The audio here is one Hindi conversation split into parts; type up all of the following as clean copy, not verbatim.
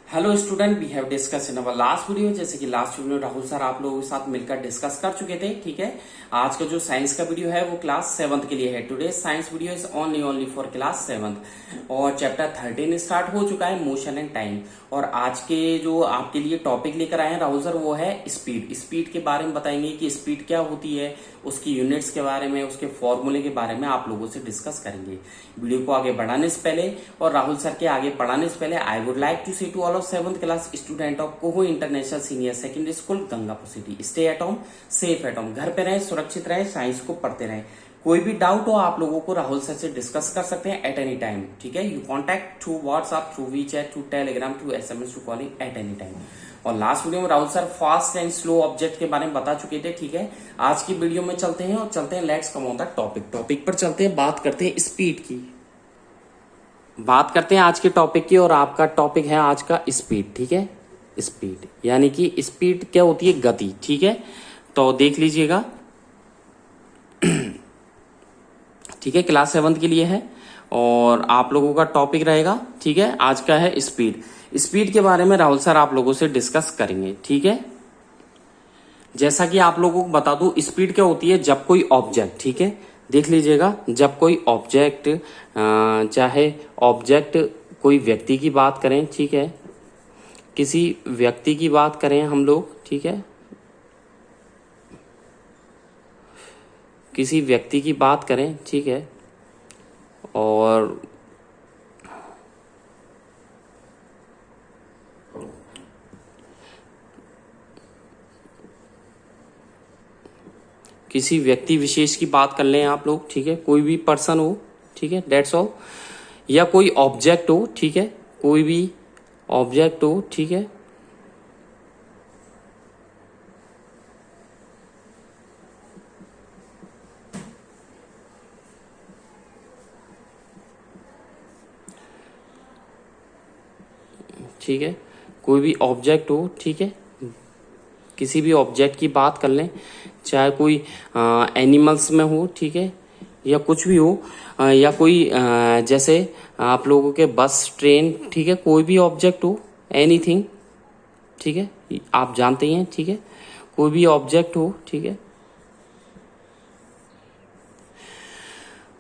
Hello student, we have discuss in our last video. जैसे कि लास्ट वीडियो में राहुल सर आप लोगों के साथ मिलकर डिस्कस कर चुके थे। ठीक है, आज का जो साइंस का वीडियो है वो क्लास 7th के लिए है। Today science video is only for class 7th और चैप्टर 13 स्टार्ट हो चुका है, मोशन एंड टाइम। और आज के जो आपके लिए टॉपिक लेकर आए हैं राहुल सर वो है स्पीड। स्पीड के बारे में बताएंगे कि स्पीड क्या होती है, उसकी यूनिट्स के बारे में, उसके फॉर्मूले के बारे में आप लोगों से डिस्कस करेंगे। वीडियो को आगे बढ़ाने से पहले और राहुल सर के आगे बढ़ाने से पहले I would like to say to all of 7th class student of कोहो international senior secondary school Gangapur city, stay at home, safe at home. घर पे रहें, सुरक्षित रहें, साइंस को पढ़ते रहें। कोई भी डाउट हो आप लोगों को राहुल सर से डिस्कस कर सकते हैं एट एनी टाइम। ठीक है, you contact through WhatsApp, through WeChat, through Telegram, through SMS, through calling at any time. और लास्ट वीडियो में Rahul sir fast and slow object के बारे में बता चुके थे। ठीक है, आज की वीडियो में चलते हैं और चलते हैं let's come on the topic पर चलते हैं, बात करते हैं स्पीड की। बात करते हैं आज के टॉपिक की और आपका टॉपिक है आज का स्पीड। ठीक है, स्पीड यानी कि स्पीड क्या होती है, गति। ठीक है, तो देख लीजिएगा। ठीक है, क्लास 7th के लिए है और आप लोगों का टॉपिक रहेगा। ठीक है, आज का है स्पीड। स्पीड के बारे में राहुल सर आप लोगों से डिस्कस करेंगे। ठीक है, जैसा कि आप लोगों को बता दूं, स्पीड क्या होती है जब कोई ऑब्जेक्ट, ठीक है देख लीजिएगा, जब कोई ऑब्जेक्ट, चाहे ऑब्जेक्ट कोई व्यक्ति की बात करें, ठीक है, किसी व्यक्ति की बात करें हम लोग, ठीक है, किसी व्यक्ति की बात करें, ठीक है, और किसी व्यक्ति विशेष की बात कर लें आप लोग, ठीक है, कोई भी पर्सन हो, ठीक है, दैट्स ऑल, या कोई ऑब्जेक्ट हो, ठीक है, कोई भी ऑब्जेक्ट हो, ठीक है, ठीक है, कोई भी ऑब्जेक्ट हो, ठीक है, किसी भी ऑब्जेक्ट की बात कर लें, चाहे कोई एनिमल्स में हो, ठीक है, या कुछ भी हो, या कोई जैसे आप लोगों के बस, ट्रेन, ठीक है, कोई भी ऑब्जेक्ट हो, एनीथिंग, ठीक है, आप जानते ही हैं। ठीक है, कोई भी ऑब्जेक्ट हो, ठीक है,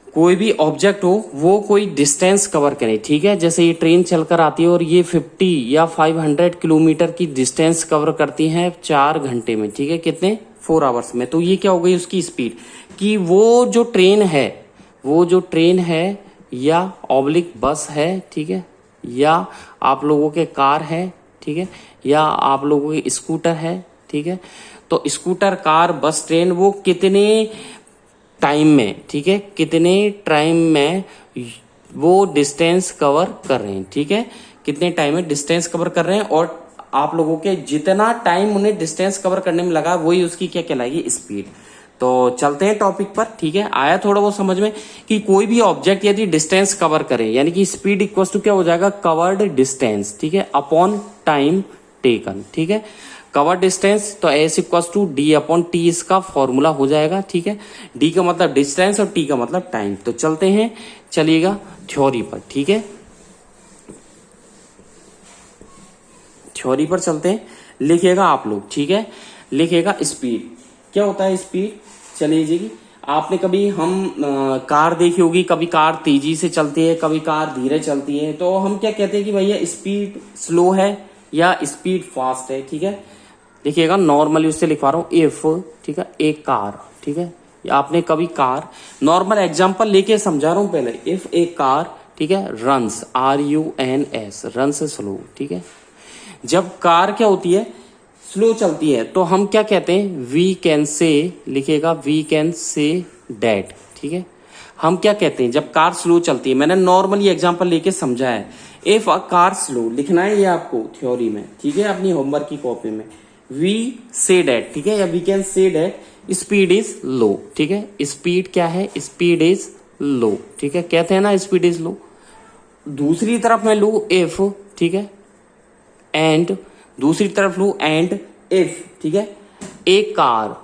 कोई भी ऑब्जेक्ट हो वो कोई डिस्टेंस कवर करे। ठीक है, जैसे ये ट्रेन चलकर आती है और ये 50 या 500 किलोमीटर की डिस्टेंस कवर करती है 4 घंटे में, ठीक है, कितने 4 आवर्स में। तो ये क्या हो गई उसकी स्पीड, कि वो जो ट्रेन है या ऑब्लिक बस है, ठीक है, या आप लोगों के कार है, ठीक है, या आप लोगों के स्कूटर है, ठीक है, तो स्कूटर, कार, बस, ट्रेन वो कितने टाइम में, ठीक है, कितने टाइम में वो डिस्टेंस कवर कर रहे हैं, ठीक है, कितने टाइम में डिस्टेंस कवर कर रहे हैं, और आप लोगों के जितना टाइम उन्हें डिस्टेंस कवर करने में लगा वही उसकी क्या कहलाएगी, स्पीड। तो चलते हैं टॉपिक पर। ठीक है, आया थोड़ा वो समझ में कि कोई भी ऑब्जेक्ट यदि डिस्टेंस कवर करे यानी कि स्पीड इक्वल टू क्या हो जाएगा, कवर्ड डिस्टेंस, ठीक है, अपॉन टाइम टेकन। ठीक है, कवर डिस्टेंस तो S equals to D upon T इसका फॉर्मूला हो जाएगा। ठीक है, डी का मतलब डिस्टेंस और टी का मतलब टाइम। तो चलते हैं, चलिएगा थ्योरी पर। ठीक है, थ्योरी पर चलते हैं, लिखिएगा आप लोग, ठीक है, लिखिएगा स्पीड क्या होता है। स्पीड चलिए जी, आपने कभी कार देखी होगी, कभी कार तेजी से चलती है, कभी कार धीरे चलती है, तो हम क्या कहते हैं कि भैया स्पीड स्लो है या स्पीड फास्ट है। ठीक है, देखिएगा नॉर्मली उससे लिखवा रहा हूं, इफ, ठीक है, एक कार, ठीक है, आपने कभी कार, नॉर्मल एग्जांपल लेके समझा रहा हूं पहले, इफ ए कार, ठीक है, रन्स, RUNS, रन्स स्लो, ठीक है, जब कार क्या होती है, स्लो चलती है, तो हम क्या कहते हैं, वी कैन से, लिखिएगा वी कैन से डैट। ठीक है, हम क्या कहते हैं जब कार स्लो चलती है, मैंने नॉर्मली एग्जांपल लेके समझा है, इफ अ कार स्लो, लिखना है ये आपको थ्योरी में, ठीक है, अपनी होमवर्क की कॉपी में, वी से डैट, ठीक है, या we can say that speed is low. ठीक है, स्पीड क्या है, स्पीड इज लो, ठीक है, कहते हैं ना स्पीड इज लो। दूसरी तरफ मैं लू इफ, ठीक है, एंड, दूसरी तरफ लू एंड इफ, ठीक है, a car,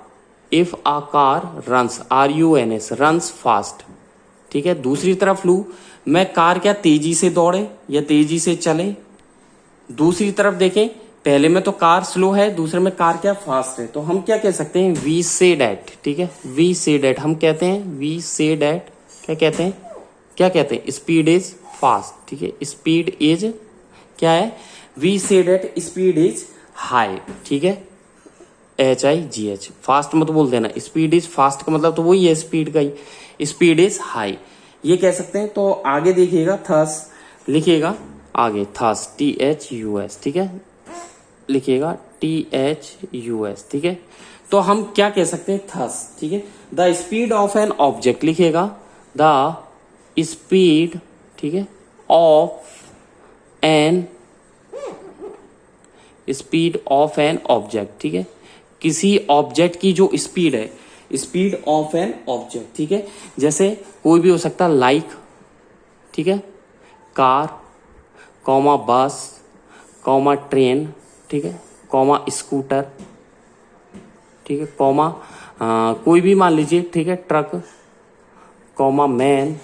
if a car runs, RUNS, runs fast, ठीक है, दूसरी तरफ लू मैं कार क्या तेजी से दौड़े या तेजी से चले, दूसरी तरफ देखें, पहले में तो कार स्लो है, दूसरे में कार क्या फास्ट है, तो हम क्या कह सकते हैं, वी से डैट, ठीक है, वी से डैट हम कहते हैं, वी से डैट क्या कहते हैं, क्या कहते हैं, स्पीड इज फास्ट, ठीक है, स्पीड इज क्या है, वी से डैट स्पीड इज हाई, ठीक है, HIGH, फास्ट मत बोल देना, स्पीड इज फास्ट का मतलब तो वही है स्पीड का ही, स्पीड इज हाई ये कह सकते हैं। तो आगे देखिएगा थस लिखिएगा, आगे थस THUS, ठीक है, लिखिएगा THUS, ठीक है। तो हम क्या कह सकते हैं, थस, ठीक है, the speed of an object लिखिएगा, द स्पीड, ठीक है, of an, speed of an object, ठीक है, किसी ऑब्जेक्ट की जो स्पीड है, स्पीड ऑफ एन ऑब्जेक्ट, ठीक है, जैसे कोई भी हो सकता है, लाइक, ठीक है, कार, कॉमा बस, कॉमा ट्रेन, ठीक है, कॉमा स्कूटर, ठीक है, कॉमा कोई भी मान लीजिए, ठीक है, truck, comma man,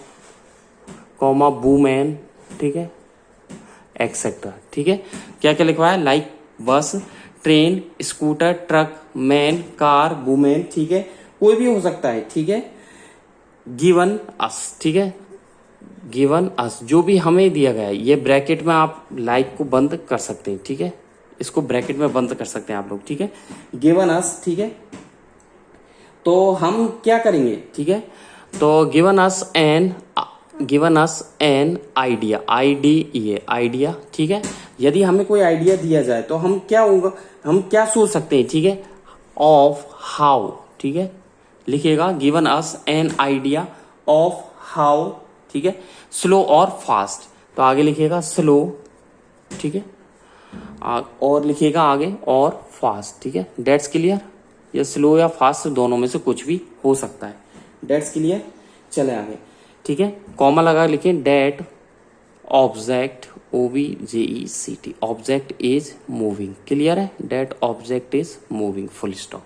comma women, ठीक है, एक्सेट्रा, ठीक है, क्या क्या लिखवाया, लाइक, बस, train, scooter, truck, man, car, women, ठीक है, कोई भी हो सकता है, ठीक है, गिवन अस, ठीक है, गिवन अस जो भी हमें दिया गया है, ये ब्रैकेट में आप लाइक को बंद कर सकते हैं, ठीक है, इसको ब्रैकेट में बंद कर सकते हैं आप लोग, ठीक है, गिवन अस, ठीक है। तो हम क्या करेंगे, ठीक है, तो given us an idea, idea, ठीक है, यदि हमें कोई आइडिया दिया जाए तो हम क्या होगा, हम क्या सोच सकते हैं, ठीक है, ऑफ हाउ, ठीक है, लिखिएगा given us an idea of how, ठीक है, स्लो और फास्ट, तो आगे लिखिएगा स्लो, ठीक है, और लिखिएगा आगे और फास्ट, ठीक है, डेट्स क्लियर, या स्लो या फास्ट दोनों में से कुछ भी हो सकता है, डेट्स क्लियर, चले आगे, ठीक है, कॉमा लगा लिखिए, that object OBJECT, object is moving, clear है, that object is moving, full stop.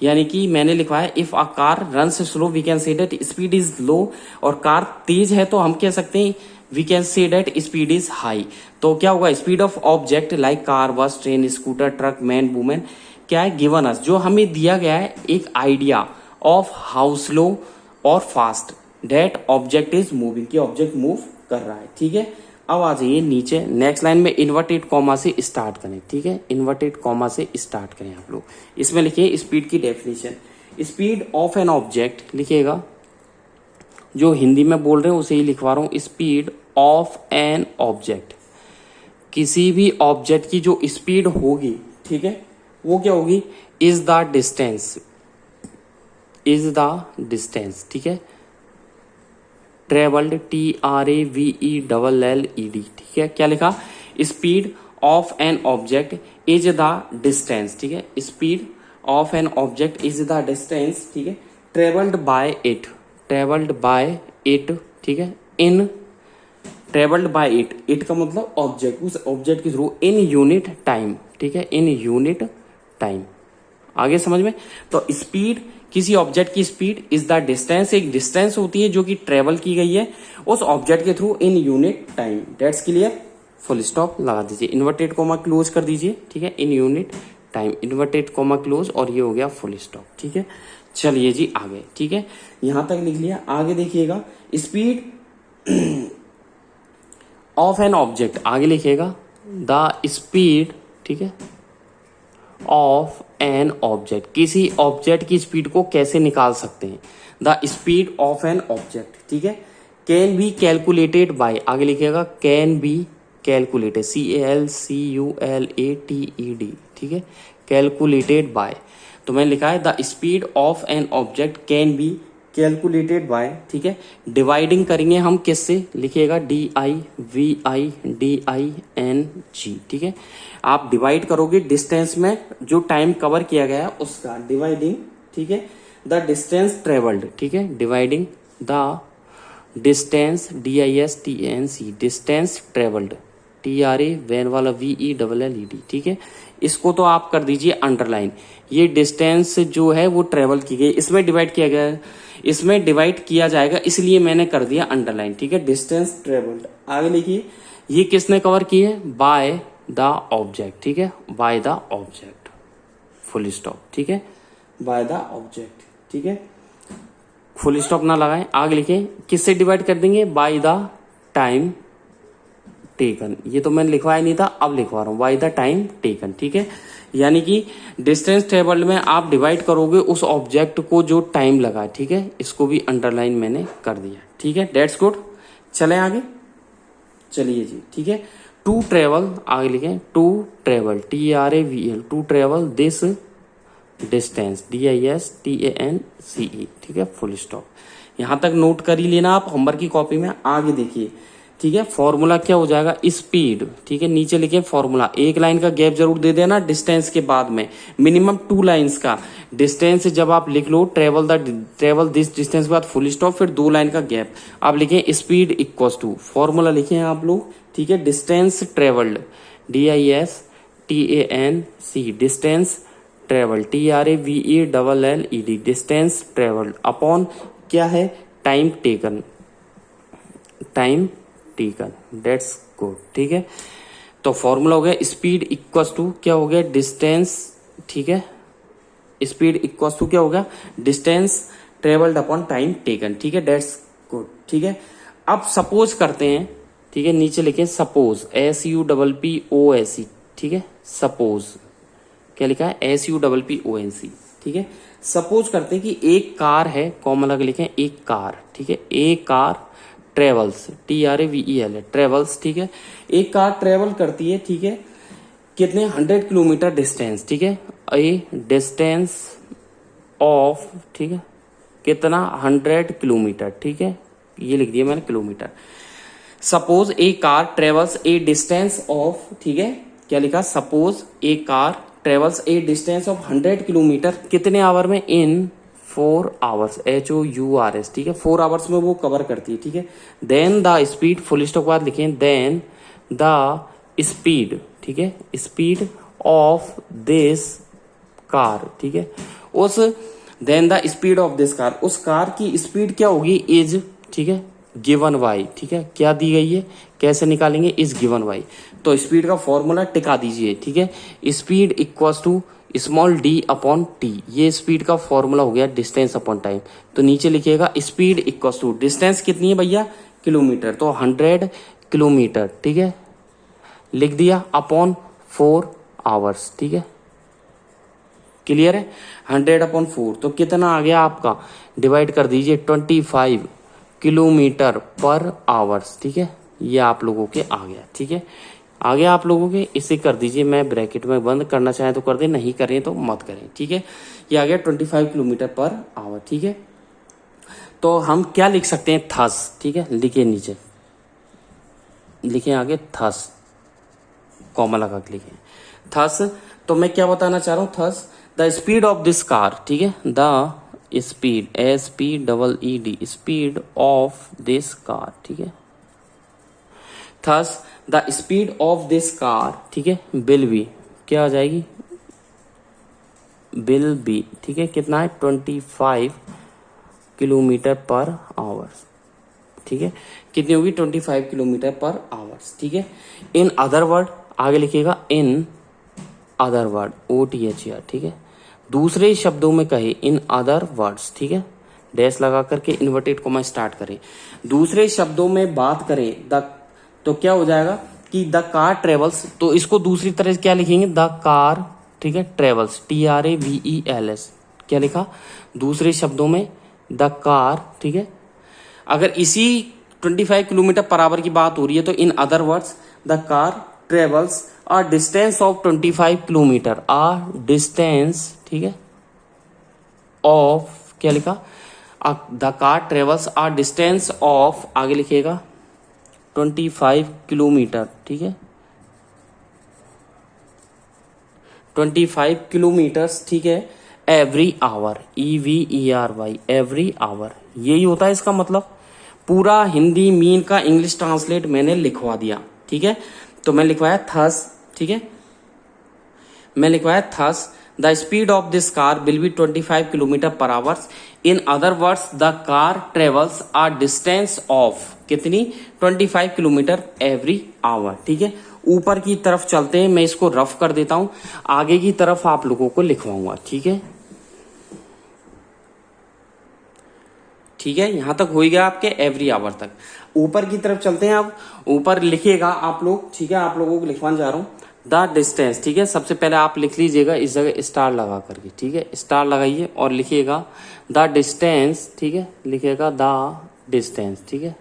यानी कि मैंने लिखा है if a car runs slow we can say that speed is low, और कार तेज है तो हम कह सकते हैं we can say that speed is high. तो क्या होगा, speed of object like car, bus, train, scooter, truck, man, women क्या है, गिवन अस, जो हमें दिया गया है एक आइडिया ऑफ हाउ स्लो और fast that object is moving, कि ऑब्जेक्ट मूव कर रहा है, ठीक है। अब आ जाइए नीचे, नेक्स्ट लाइन में इन्वर्टेड कॉमा से स्टार्ट करें, ठीक है, इन्वर्टेड कॉमा से स्टार्ट करें आप लोग। इसमें लिखिए स्पीड की definition, speed of an object लिखिएगा, जो हिंदी में बोल रहे हैं उसे ही लिखवा रहा हूं, स्पीड ऑफ एन ऑब्जेक्ट, किसी भी ऑब्जेक्ट की जो स्पीड होगी, ठीक है, वो क्या होगी, इज द डिस्टेंस, ठीक है, ट्रेवल्ड TRAVELLED, ठीक है, क्या लिखा, speed of an object is the distance, ठीक है, speed of an object is the distance, ठीक है, ट्रेवल्ड बाय इट, ठीक है, इन ट्रेवल्ड बाय इट का मतलब ऑब्जेक्ट, उस ऑब्जेक्ट के थ्रू इन यूनिट टाइम, ठीक है, इन यूनिट टाइम, आगे समझ में। तो स्पीड, किसी ऑब्जेक्ट की स्पीड इज द डिस्टेंस, एक डिस्टेंस होती है जो कि ट्रेवल की गई है उस ऑब्जेक्ट के through in unit time, that's clear, full stop लगा दीजिए, इन्वर्टेड कॉमा क्लोज कर दीजिए, ठीक है, in unit time, inverted comma close, और ये हो गया फुल स्टॉप, ठीक है। चलिए जी आगे, ठीक है, यहां तक लिख लिया, आगे देखिएगा स्पीड ऑफ एन ऑब्जेक्ट, आगे लिखिएगा द स्पीड, ठीक है, ऑफ एन ऑब्जेक्ट, किसी ऑब्जेक्ट की स्पीड को कैसे निकाल सकते हैं, the speed of an object, ठीक है, कैन बी कैलकुलेटेड बाय, आगे लिखिएगा कैन बी कैलकुलेटेड, CALCULATED, ठीक है, कैलकुलेटेड बाय, तो मैंने लिखा है the speed of an object can be calculated by, ठीक है, डिवाइडिंग करेंगे हम किससे, लिखिएगा DIVIDING, ठीक है, आप डिवाइड करोगे डिस्टेंस में जो टाइम कवर किया गया है उसका, डिवाइडिंग, ठीक है, द डिस्टेंस ट्रेवल्ड, ठीक है, dividing the distance DISTANC, distance travelled, TRA वैन वाला VELLED, ठीक है, इसको तो आप कर दीजिए अंडरलाइन, ये डिस्टेंस जो है वो ट्रेवल की गई, इसमें डिवाइड किया गया है, इसमें डिवाइड किया जाएगा, इसलिए मैंने कर दिया अंडरलाइन, ठीक है, डिस्टेंस ट्रेवल्ड। आगे लिखिए, ये किसने कवर की है, बाय, द ऑब्जेक्ट, ठीक है, by the object, full stop, ठीक है, बाय द ऑब्जेक्ट, ठीक है, फुल स्टॉप ना लगाएं, आगे लिखें, किससे डिवाइड कर देंगे, बाय द टाइम टेकन, ये तो मैंने लिखवाया नहीं था, अब लिखवा रहा हूं, बाय द टाइम टेकन, ठीक है, यानी कि डिस्टेंस ट्रेवल्ड में आप डिवाइड करोगे उस ऑब्जेक्ट को जो टाइम लगा, ठीक है, इसको भी अंडरलाइन मैंने कर दिया, ठीक है, डेट्स गुड। चलें आगे, चलिए जी, ठीक है, टू ट्रेवल, आगे लिखें, to travel, TRAVL, to travel this distance, DISTANCE, ठीक है, फुल स्टॉप। यहां तक नोट कर ही लेना आप होमवर्क की कॉपी में, आगे देखिए, ठीक है, फॉर्मूला क्या हो जाएगा, स्पीड, ठीक है, नीचे लिखे फॉर्मूला, एक लाइन का गैप जरूर दे देना डिस्टेंस के बाद में, मिनिमम 2 लाइंस का डिस्टेंस जब आप लिख लो, ट्रेवल दिस डिस्टेंस के बाद फुल स्टॉप, फिर 2 लाइन का गैप, आप लिखें स्पीड इक्वल्स टू, फॉर्मूला लिखे हैं आप लोग, ठीक है, distance travelled, DISTANC, distance travel, TRAVELLED, distance travelled, upon क्या है, time taken, time taken, that's good, ठीक है, तो फॉर्मूला हो गया स्पीड इक्वल्स टू क्या हो गया, डिस्टेंस, ठीक है, स्पीड इक्वल्स टू क्या हो गया, distance travelled upon time taken, ठीक है, डेट्स गुड, ठीक है। अब सपोज करते हैं, ठीक है, नीचे लिखे सपोज, SUPPOSE, ठीक है, सपोज, क्या लिखा है, SUPPONC, ठीक है, सपोज करते हैं कि एक कार है, कॉमन लगा लिखे एक कार, ठीक है, एक कार ट्रेवल्स, TRAVEL, ट्रेवल्स, ठीक है, एक कार ट्रेवल करती है, ठीक है, कितने 100 किलोमीटर डिस्टेंस, ठीक है, ए डिस्टेंस ऑफ, ठीक है, कितना 100 किलोमीटर, ठीक है, ये लिख दिया मैंने kilometre. Suppose A car travels A distance of, ठीक है, क्या लिखा, suppose A car travels A distance of 100 kilometre, कितने आवर में, इन 4 आवर्स, HOURS, ठीक है, 4 आवर्स में वो कवर करती है, ठीक है, then the speed, full stop के बाद लिखें, देन द स्पीड, ठीक है, स्पीड ऑफ दिस कार, ठीक है, उस then the speed of this car, उस कार की स्पीड क्या होगी, इज, ठीक है, गिवन वाई, ठीक है, क्या दी गई है, कैसे निकालेंगे, इज गिवन वाई, तो स्पीड का फॉर्मूला टिका दीजिए, ठीक है, speed equals to small d upon T, ये स्पीड का फॉर्मूला हो गया डिस्टेंस अपॉन टाइम, तो नीचे लिखिएगा स्पीड इक्वल्स टू, डिस्टेंस कितनी है भैया, किलोमीटर, तो 100 किलोमीटर, ठीक है, लिख दिया, अपॉन 4 आवर्स, ठीक है, क्लियर है, 100 अपॉन 4, तो कितना आ गया आपका, डिवाइड कर दीजिए 25 किलोमीटर पर आवर्स, ठीक है, ये आप लोगों के आ गया, ठीक है, आगे आप लोगों के इसे कर दीजिए, मैं ब्रैकेट में बंद करना चाहें तो कर दें, नहीं करें तो मत करें, ठीक है, ये आ गया 25 किलोमीटर पर आवर, ठीक है, तो हम क्या लिख सकते हैं, थस, ठीक है, लिखिए नीचे, लिखें आगे थस, कॉमा लगा के लिखें थस, तो मैं क्या बताना चाह रहा हूं, thus the speed of this car, ठीक है, the speed, SPEED, speed of this car, ठीक है, thus the speed of this car, ठीक है, विल बी, क्या आ जाएगी, विल बी, ठीक है, कितना है, 25 किलोमीटर पर आवर, ठीक है, कितनी होगी, 25 किलोमीटर पर आवर, ठीक है, इन अदर वर्ड, आगे लिखिएगा, इन अदर वर्ड, OTHER, ठीक है, दूसरे शब्दों में कहे, इन अदर वर्ड्स, ठीक है, डैश लगा करके इन्वर्टेड कोमा स्टार्ट करें, दूसरे शब्दों में बात करें, द, तो क्या हो जाएगा कि द कार ट्रेवल्स, तो इसको दूसरी तरह से क्या लिखेंगे, द कार, ठीक है, ट्रेवल्स, TRAVELS, क्या लिखा, दूसरे शब्दों में द कार, ठीक है, अगर इसी 25 किलोमीटर पर आवर की बात हो रही है तो in other words the car travels a distance of 25 kilometre, a distance, ठीक है, ऑफ, क्या लिखा, the car travels a distance of, आगे लिखिएगा 25 किलोमीटर, ठीक है, 25 किलोमीटर्स, ठीक है, every hour, EVERY, every hour, यही होता है इसका मतलब, पूरा हिंदी मीन का इंग्लिश ट्रांसलेट मैंने लिखवा दिया, ठीक है, तो मैं लिखवाया थस, ठीक है, मैं लिखवाया thus the speed of this car will be 25 kilometre पर hours, in other words the car travels a distance of, कितनी, 25 किलोमीटर एवरी आवर, ठीक है, ऊपर की तरफ चलते हैं, मैं इसको रफ कर देता हूं, आगे की तरफ आप लोगों को लिखवाऊंगा। ठीक है, ठीक है, यहां तक हो ही गया आपके एवरी आवर तक। ऊपर की तरफ चलते हैं, अब ऊपर लिखिएगा आप लोग। ठीक है, आप लोगों को लिखवाने जा रहा हूं द डिस्टेंस। ठीक है, सबसे पहले आप लिख लीजिएगा इस जगह स्टार लगा करके। ठीक है, स्टार लगाइए और लिखिएगा द डिस्टेंस। ठीक है, लिखिएगा द डिस्टेंस। ठीक है,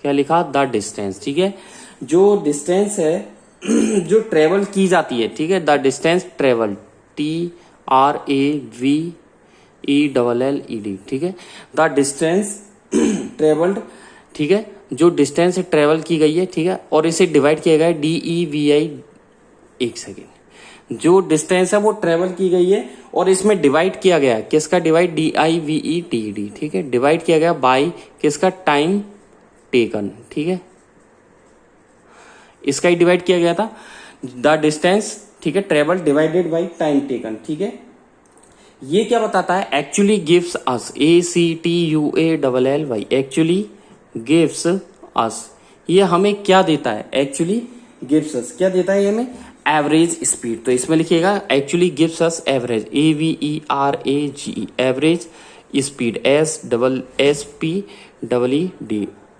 क्या लिखा? The distance. ठीक है, जो डिस्टेंस है जो ट्रेवल की जाती है, ठीक है, द डिस्टेंस ट्रेवल, TRAVELLED। ठीक है, द डिस्टेंस ट्रेवल्ड। ठीक है, जो डिस्टेंस ट्रेवल की गई है, ठीक है, और इसे डिवाइड किया गया है DEVI, एक सेकेंड, जो डिस्टेंस है वो ट्रेवल की गई है और इसमें डिवाइड किया गया है, किसका डिवाइड? DIVETED। ठीक है, डिवाइड किया गया बाय किसका? Time taken. ठीक है, इसका ही डिवाइड किया गया था, द डिस्टेंस, ठीक है, travel divided by time taken. ठीक है, ये क्या बताता है? Actually gives us, ACTUALLY, actually gives us, ये हमें क्या देता है? एक्चुअली गिव्स अस क्या देता है? ये हमें एवरेज स्पीड। तो इसमें लिखिएगा actually gives us average, AVERAGE, average speed, SSSPEED।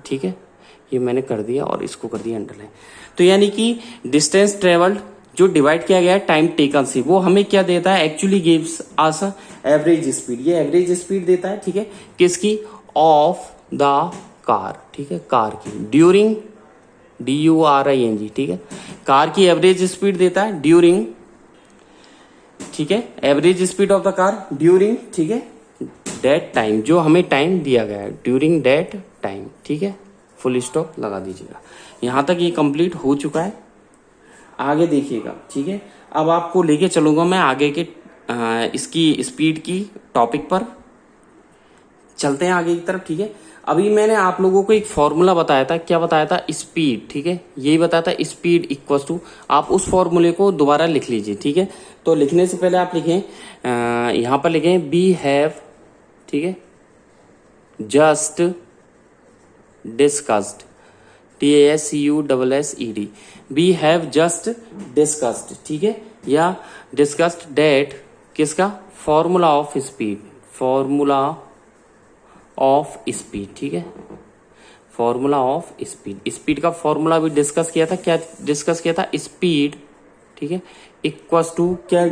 ठीक है, ये मैंने कर दिया और इसको कर दिया अंडरलाइन। तो यानी कि डिस्टेंस ट्रेवल्ड जो डिवाइड किया गया है टाइम टेकन से, वो हमें क्या देता है? Actually gives us average speed, ये एवरेज स्पीड देता है। ठीक है, किसकी? Of the car. ठीक है, कार की, ड्यूरिंग, DURING। ठीक है, कार की एवरेज स्पीड देता है ड्यूरिंग, ठीक है, average speed of the car during, ठीक है, दैट टाइम, जो हमें टाइम दिया गया है, ड्यूरिंग दैट टाइम। ठीक है, फुल स्टॉप लगा दीजिएगा। यहां तक ये कंप्लीट हो चुका है, आगे देखिएगा। ठीक है, अब आपको लेके चलूंगा मैं आगे के इसकी स्पीड की टॉपिक पर। चलते हैं आगे की तरफ। ठीक है, अभी मैंने आप लोगों को एक फॉर्मूला बताया था, क्या बताया था? स्पीड। ठीक है, यही बताया था, स्पीड इक्वल्स टू, आप उस फॉर्मूले को दोबारा लिख लीजिए। ठीक है, तो लिखने से पहले आप लिखें, यहां पर लिखें बी हैव, ठीक है, just discussed, TASCUSSED, we have just discussed. ठीक है, या डिस्कस्ड दैट, किसका? Formula of speed, formula of speed. ठीक है, फॉर्मूला ऑफ स्पीड, स्पीड का फॉर्मूला भी डिस्कस किया था। क्या डिस्कस किया था? स्पीड, ठीक है, इक्वल्स टू, क्या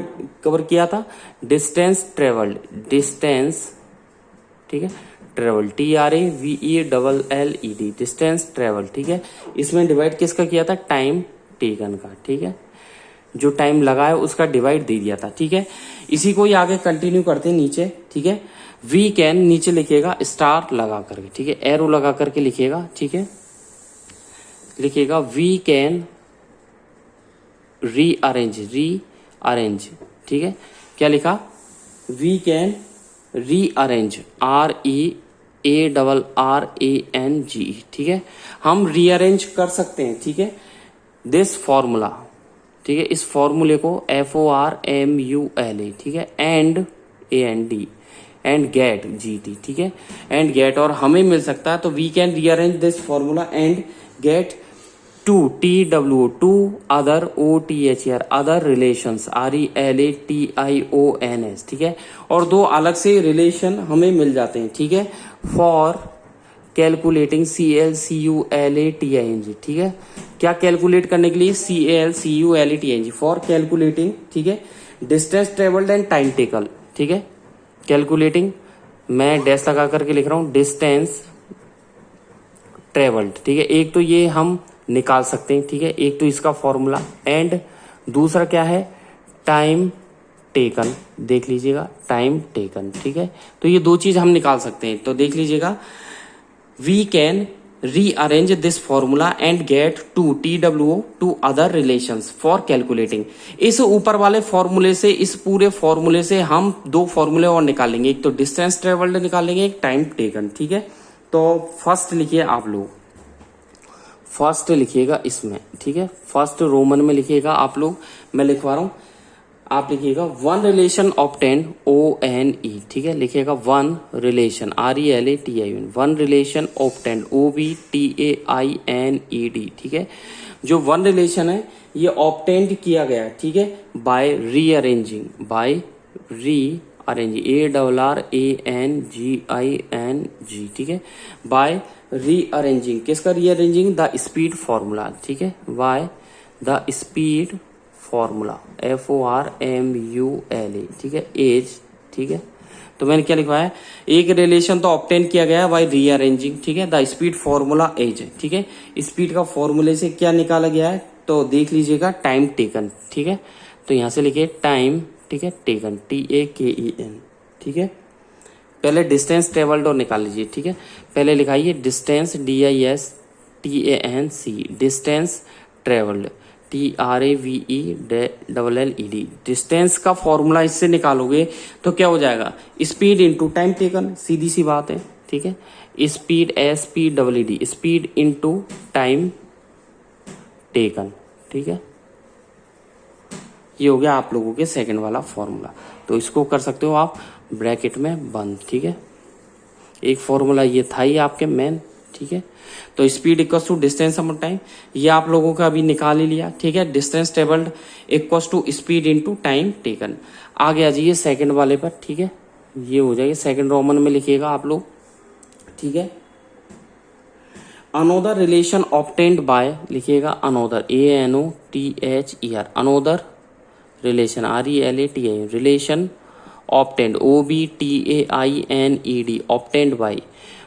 कवर किया था? डिस्टेंस ट्रेवल्ड, डिस्टेंस, ठीक है, ट्रेवल, TRAVELLED, डिस्टेंस ट्रेवल। ठीक है, इसमें डिवाइड किसका किया था? टाइम टेकन का। ठीक है, जो टाइम लगा है उसका डिवाइड दे दिया था। ठीक है, इसी को ही आगे कंटिन्यू करते हैं नीचे। ठीक है, वी कैन, नीचे लिखिएगा स्टार लगा करके, ठीक है, एरो लगा करके लिखिएगा। ठीक है, लिखिएगा वी कैन रीअरेंज, रीअरेंज। ठीक है, क्या लिखा? We can rearrange, REARRANGE। ठीक है, हम रीअरेंज कर सकते हैं। ठीक है, दिस फॉर्मूला, ठीक है, इस फॉर्मूले को FORMULA, ठीक है, and AND, and get GT। ठीक है, एंड गेट, और हमें मिल सकता है, तो we can rearrange this formula and get to TW, to other OTHER, other relations, RELATIONS। ठीक है, और दो अलग से रिलेशन हमें मिल जाते हैं। ठीक है, फॉर कैलकुलेटिंग, CALCULATING। ठीक है, क्या कैलकुलेट करने के लिए? CALCULATING, फॉर कैलकुलेटिंग, ठीक है, distance travelled and time taken. ठीक है, कैलकुलेटिंग, मैं डैश लगा करके लिख रहा हूं, डिस्टेंस ट्रेवल्ड। ठीक है, एक तो ये हम निकाल सकते हैं। ठीक है, एक तो इसका फॉर्मूला, एंड दूसरा क्या है? टाइम टेकन, देख लीजिएगा, टाइम टेकन। ठीक है, तो ये दो चीज हम निकाल सकते हैं। तो देख लीजिएगा, we can rearrange this formula and get to TW, to other relations for calculating. इस ऊपर वाले फॉर्मूले से, इस पूरे फॉर्मूले से हम दो फॉर्मूले और निकालेंगे, एक तो डिस्टेंस ट्रेवल्ड निकालेंगे, एक टाइम टेकन। ठीक है, तो फर्स्ट लिखिए आप लोग, फर्स्ट लिखिएगा इसमें। ठीक है, फर्स्ट रोमन में लिखिएगा आप लोग, मैं लिखवा रहा हूं, आप लिखिएगा वन रिलेशन ऑब्टेन, ONE। ठीक है, लिखिएगा one relation, RELATION, one relation obtain, OBTAINED। ठीक है, जो वन रिलेशन है ये ऑब्टेन्ड किया गया है, ठीक है, by rearranging, by rearranging, ARRANGING, ठीक है, बाय रीअरेंजिंग, किसका रीअरेंजिंग, द स्पीड फॉर्मूला, ठीक है, by the speed formula, FORMULA, ठीक है, एज, ठीक है। तो मैंने क्या लिखवाया, एक रिलेशन तो ऑब्टेन किया गया बाय रीअरेंजिंग, ठीक है, द स्पीड फॉर्मूला एज, ठीक है, स्पीड का फॉर्मूले से क्या निकाला गया है, तो देख लीजिएगा, टाइम टेकन, ठीक है, तो यहां से लिखिए टाइम, ठीक है, टेकन, TAKEN, ठीक है। पहले डिस्टेंस ट्रेवल्ड और निकाल लीजिए, ठीक है, पहले लिखाइए distance, DISTANC, distance travelled, TRAVELLED, distance का फॉर्मूला इससे निकालोगे तो क्या हो जाएगा, स्पीड इंटू टाइम टेकन, सीधी सी बात है, ठीक है, speed SPEED, speed into time taken, ठीक है। ये हो गया आप लोगों के सेकंड वाला फॉर्मूला। तो इसको कर सकते हो आप ब्रैकेट में बंद, ठीक है। एक फॉर्मूला ये था ही आपके मेन, ठीक है। तो speed equal to distance upon time, ये आप लोगों का अभी निकाल ही लिया, ठीक है। Distance travelled equal to speed into time taken. आगे आ जाइए सेकंड वाले पर, ठीक है, ये हो जाएगा सेकंड रोमन में लिखिएगा आप लोग, ठीक है। अनोदर रिलेशन ऑब्टेन्ड बाय, लिखिएगा another, ANOTHER, another relation, RELATI, relation obtained, OBTAINED, obtained by,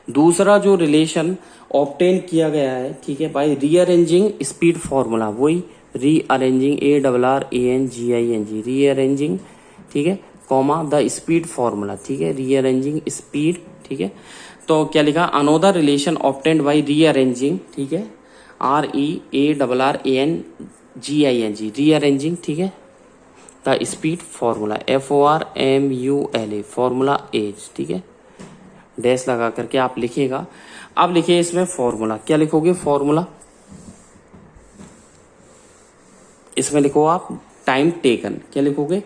दूसरा जो रिलेशन ऑब्टेन किया गया है, ठीक है, बाय रीअरेंजिंग स्पीड फॉर्मूला, वही रीअरेंजिंग, ARRANGING, रीअरेंजिंग, ठीक है, कॉमा द स्पीड फॉर्मूला, ठीक है, रीअरेंजिंग स्पीड, ठीक है। तो क्या लिखा, another relation obtained by rearranging, ठीक है, REARRANGING, रीअरेंजिंग, ठीक है, the speed formula, FORMULA, formula as, ठीक है, डैश लगा करके आप लिखिएगा। अब लिखिए इसमें फॉर्मूला, क्या लिखोगे फॉर्मूला, इसमें लिखो आप टाइम टेकन, क्या लिखोगे,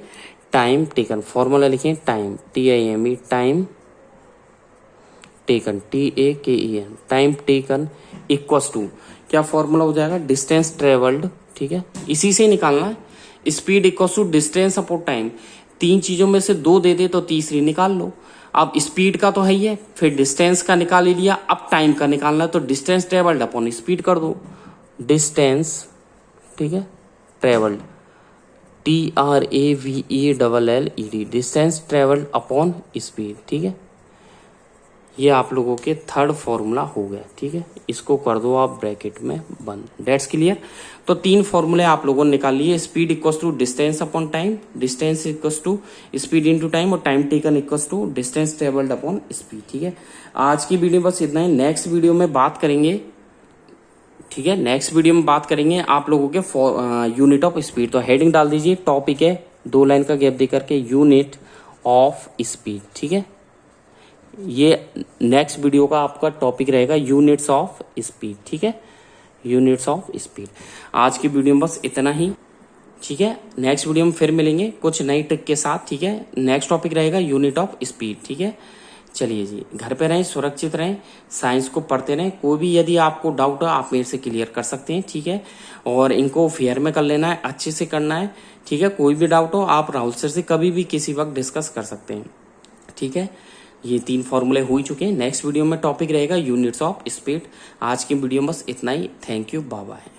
टाइम टेकन, फॉर्मूला लिखिए time, TIME, time taken, TAKEN, time taken equals to, क्या फॉर्मूला हो जाएगा, डिस्टेंस ट्रेवल्ड, ठीक है, इसी से निकालना है, speed equals to distance upon time, तीन चीजों में से दो दे दे तो तीसरी निकाल लो। अब स्पीड का तो है ही है, फिर डिस्टेंस का निकाल ही लिया, अब टाइम का निकालना है, तो डिस्टेंस ट्रेवल्ड अपॉन स्पीड कर दो, डिस्टेंस, ठीक है, travelled, TRAVELLED, distance travelled upon speed, ठीक है। ये आप लोगों के थर्ड फॉर्मूला हो गया, ठीक है, इसको कर दो आप ब्रैकेट में बंद, डेट्स क्लियर। तो तीन फॉर्मूले आप लोगों ने निकाल लिए, speed equals to distance upon time, distance equals to speed into time, और time taken equals to distance travelled upon speed, ठीक है। आज की वीडियो बस इतना ही, नेक्स्ट वीडियो में बात करेंगे, ठीक है, नेक्स्ट वीडियो में बात करेंगे आप लोगों के यूनिट ऑफ स्पीड। तो हेडिंग डाल दीजिए, टॉपिक है 2 लाइन का गैप दे करके, यूनिट ऑफ स्पीड, ठीक है। ये नेक्स्ट वीडियो का आपका टॉपिक रहेगा यूनिट्स ऑफ स्पीड, ठीक है, यूनिट्स ऑफ स्पीड। आज की वीडियो में बस इतना ही, ठीक है। नेक्स्ट वीडियो में फिर मिलेंगे कुछ नई ट्रिक के साथ, ठीक है। नेक्स्ट टॉपिक रहेगा यूनिट ऑफ स्पीड, ठीक है। चलिए जी, घर पे रहें, सुरक्षित रहें, साइंस को पढ़ते रहें। कोई भी यदि आपको डाउट हो आप मेरे से क्लियर कर सकते हैं, ठीक है। और इनको फेयर में कर लेना है, अच्छे से करना है, ठीक है। कोई भी डाउट हो आप राहुल सर से कभी भी किसी वक्त डिस्कस कर सकते हैं, ठीक है। ये 3 फॉर्मूले हो ही चुके हैं। नेक्स्ट वीडियो में टॉपिक रहेगा यूनिट्स ऑफ स्पीड। आज की वीडियो में बस इतना ही। Thank you, bye bye.